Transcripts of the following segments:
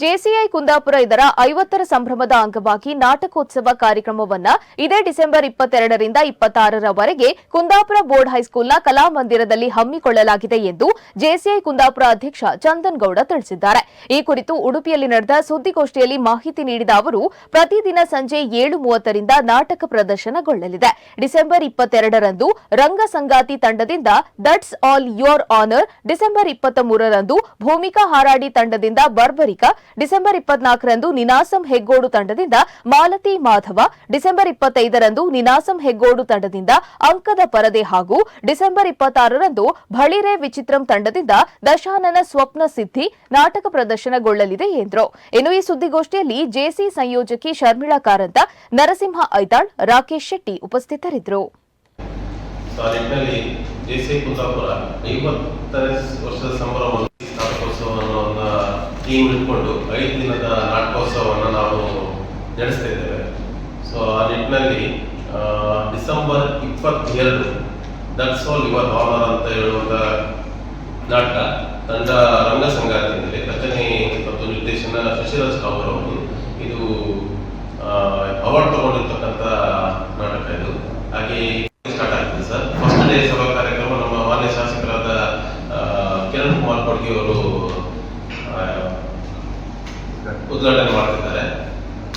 JCI Kundapura ಇದರ 50ರ ಸಂಭ್ರಮದ ಅಂಗವಾಗಿ ನಾಟಕೋತ್ಸವ ಕಾರ್ಯಕ್ರಮವನ್ನು ಇದೇ ಡಿಸೆಂಬರ್ 22ರಿಂದ 26ರವರೆಗೆ ಕುಂದಾಪುರ ಬೋರ್ಡ್ ಹೈಸ್ಕೂಲ್ನ ಕಲಾಮಂದಿರದಲ್ಲಿ ಹಮ್ಮಿಕೊಳ್ಳಲಾಗಿದೆ ಎಂದು ಜೆಸಿಐ ಕುಂದಾಪುರ ಅಧ್ಯಕ್ಷ ಚಂದನ್ ಗೌಡ ತಿಳಿಸಿದ್ದಾರೆ. ಈ ಕುರಿತು ಉಡುಪಿಯಲ್ಲಿ ನಡೆದ ಸುದ್ದಿಗೋಷ್ಠಿಯಲ್ಲಿ ಮಾಹಿತಿ ನೀಡಿದ ಅವರು, ಪ್ರತಿದಿನ ಸಂಜೆ 7:30ರಿಂದ ನಾಟಕ ಪ್ರದರ್ಶನಗೊಳ್ಳಲಿದೆ. ಡಿಸೆಂಬರ್ 22ರಂದು ರಂಗ ಸಂಗಾತಿ ತಂಡದಿಂದ that's all your honour, December 23ರಂದು ಭೂಮಿಕಾ ಹಾರಾಡಿ ತಂಡದಿಂದ ಬರ್ಬರಿಕ, ಡಿಸೆಂಬರ್ 24ರಂದು ನಿನಾಸಂ ಹೆಗ್ಗೋಡು ತಂಡದಿಂದ ಮಾಲತಿ ಮಾಧವ, ಡಿಸೆಂಬರ್ 25ರಂದು ನಿನಾಸಂ ಹೆಗ್ಗೋಡು ತಂಡದಿಂದ ಅಂಕದ ಪರದೆ ಹಾಗೂ ಡಿಸೆಂಬರ್ 26ರಂದು ಬಳಿರೆ ವಿಚಿತ್ರಂ ತಂಡದಿಂದ ದಶಾನನ ಸ್ವಪ್ನ ಸಿದ್ಧಿ ನಾಟಕ ಪ್ರದರ್ಶನಗೊಳ್ಳಲಿದೆ ಎಂದರು. ಇನ್ನು ಈ ಸುದ್ದಿಗೋಷ್ಠಿಯಲ್ಲಿ ಜೆಸಿ ಸಂಯೋಜಕಿ ಶರ್ಮಿಳಾ ಕಾರಂತ, ನರಸಿಂಹ ಐತಾಳ್, ರಾಕೇಶ್ ಶೆಟ್ಟಿ ಉಪಸ್ಥಿತರಿದ್ದರು. ಜೆಸಿ ಕುಂದಾಪುರ 50ನೇ ವರ್ಷದ ಸಂಭ್ರಮವನ್ನು ನಾಟಕೋತ್ಸವವನ್ನು ಥೀಮ್ ಇಟ್ಕೊಂಡು 5 ದಿನದ ನಾಟಕೋತ್ಸವವನ್ನು ನಾವು ನಡೆಸ್ತಾ ಇದ್ದೇವೆ. ಸೊ ಆ ನಿಟ್ಟಿನಲ್ಲಿ December 22 that's all your honour ಅಂತ ಹೇಳುವಂತ ನಾಟಕ ತಂಡ ರಂಗ ಸಂಗಾತಿಯಲ್ಲಿ ರಚನೆ ಮತ್ತು ನಿರ್ದೇಶನ ಶಶಿರಾಜ್ ಕಾವೂರ್ ಅವರು. ಇದು ಅವಾರ್ಡ್ ತಗೊಂಡಿರ್ತಕ್ಕಂಥ ನಾಟಕ ಇದು. ಹಾಗೆ ಸ್ಟಾರ್ಟ್ ಆಗ್ತದೆ ಸರ್. ಫಸ್ಟ್ ಡೇ ಸಭಾ ಕಾರ್ಯಕ್ರಮ ನಮ್ಮ ಮಾನ್ಯ ಶಾಸಕರಾದ ಕಿರಣ್ ಕುಮಾರ್ ಕೊಡ್ಗಿ ಅವರು ಉದ್ಘಾಟನೆ ಮಾಡ್ತಿದ್ದಾರೆ.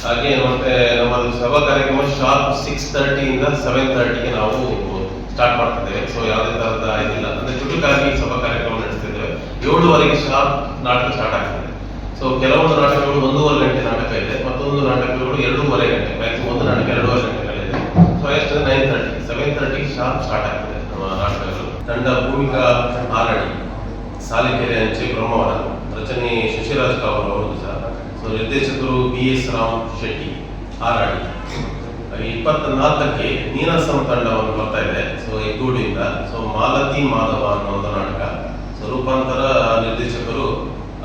ಹಾಗೆ ಮತ್ತೆ ನಮ್ಮ ಸಭಾ ಕಾರ್ಯಕ್ರಮ ಶಾರ್ಪ್ 6:30 ಇಂದ 7:30ಗೆ ನಾವು ಸ್ಟಾರ್ಟ್ ಮಾಡ್ತಿದ್ದೇವೆ. ಸೊ ಯಾವುದೇ ತರಹದ ಇದಿಲ್ಲ, ಅಂದ್ರೆ ಚುಟುಕಾಗಿ ಸಭಾ ಕಾರ್ಯಕ್ರಮ ನಡೆಸ್ತಿದ್ದೇವೆ. 7:15ಗೆ ಶಾರ್ಪ್ ನಾಟಕ ಸ್ಟಾರ್ಟ್ ಆಗ್ತದೆ. ಸೊ ಕೆಲವೊಂದು ನಾಟಕಗಳು 1.5 ಗಂಟೆ ನಾಟಕ ಇದೆ, ಮತ್ತೊಂದು ನಾಟಕಗಳು 2.5 ಗಂಟೆ, ಮ್ಯಾಕ್ಸಿಮಮ್ ಒಂದು ನಾಟಕ 2.5 ಗಂಟೆಗಳಿದೆ. ಸೊ ಎಷ್ಟು 9:30, 7:30ಗೆ ಶಾರ್ಪ್ ಸ್ಟಾರ್ಟ್ ಆಗ್ತದೆ ನಮ್ಮ ನಾಟಕಗಳು. ತಂಡ ಭೂಮಿಕಾ ಹಾರಾಡಿ, ಸಾಲಿಕೆರೆ ಅಂಚೆ ಬ್ರಹ್ಮವರ, ರಚನೆ ಶಶಿರಾಜ್ ಕಾವೂರ್ ಅವರು ಸಹ. ಸೊ ನಿರ್ದೇಶಕರು BS ರಾಮ್ ಶೆಟ್ಟಿ ಹಾರಾಡಿ. 24ಕ್ಕೆ ನೀನಾಸಂ ತಂಡವನ್ನು ಬರ್ತಾ ಇದೆ. ಸೊ ಹೆಗ್ಗೋಡಿಯಿಂದ. ಸೊ ಮಾಲತಿ ಮಾಧವ ಅನ್ನೋ ಒಂದು ನಾಟಕ. ಸೊ ರೂಪಾಂತರ ನಿರ್ದೇಶಕರು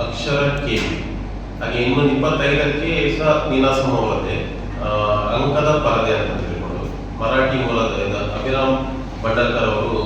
ಅಕ್ಷರ KV. ಹಾಗೆ ಇನ್ನು 25ಕ್ಕೆ ಸಹ ನೀನಾಸಂ ಅವರದ್ದೇ ಅಂಕದ ಪರದೆ ಅಂತ ತಿಳ್ಕೊಂಡು ಮರಾಠಿ ಮೂಲದ ಅಭಿರಾಮ್ ಭಂಡಾರ್ಕರ್ ಅವರು